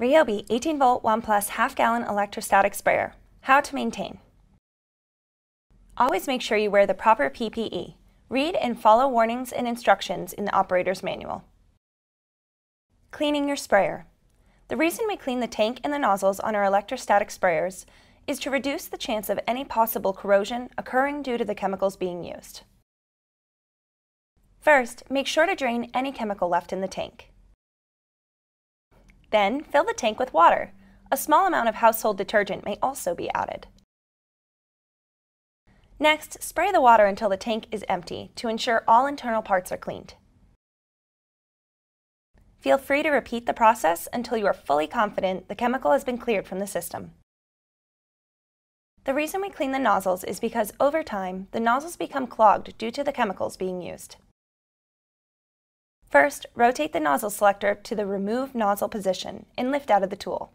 RYOBI 18V 1+ half-gallon electrostatic sprayer. How to maintain. Always make sure you wear the proper PPE. Read and follow warnings and instructions in the operator's manual. Cleaning your sprayer. The reason we clean the tank and the nozzles on our electrostatic sprayers is to reduce the chance of any possible corrosion occurring due to the chemicals being used. First, make sure to drain any chemical left in the tank. Then, fill the tank with water. A small amount of household detergent may also be added. Next, spray the water until the tank is empty to ensure all internal parts are cleaned. Feel free to repeat the process until you are fully confident the chemical has been cleared from the system. The reason we clean the nozzles is because over time, the nozzles become clogged due to the chemicals being used. First, rotate the nozzle selector to the Remove Nozzle position and lift out of the tool.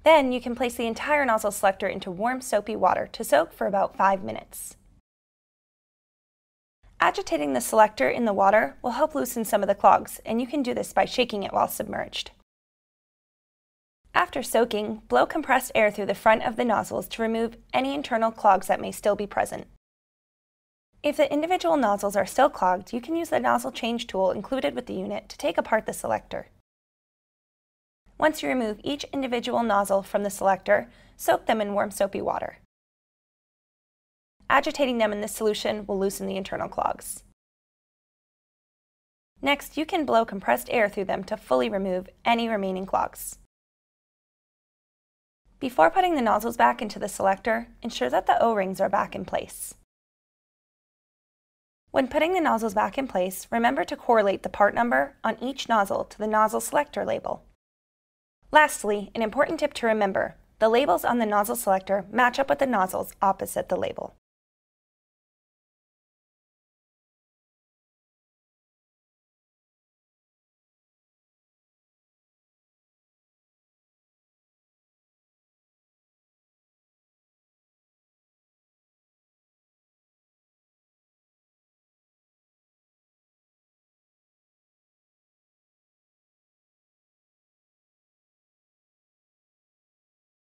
Then you can place the entire nozzle selector into warm soapy water to soak for about 5 minutes. Agitating the selector in the water will help loosen some of the clogs, and you can do this by shaking it while submerged. After soaking, blow compressed air through the front of the nozzles to remove any internal clogs that may still be present. If the individual nozzles are still clogged, you can use the nozzle change tool included with the unit to take apart the selector. Once you remove each individual nozzle from the selector, soak them in warm soapy water. Agitating them in this solution will loosen the internal clogs. Next, you can blow compressed air through them to fully remove any remaining clogs. Before putting the nozzles back into the selector, ensure that the O-rings are back in place. When putting the nozzles back in place, remember to correlate the part number on each nozzle to the nozzle selector label. Lastly, an important tip to remember, the labels on the nozzle selector match up with the nozzles opposite the label.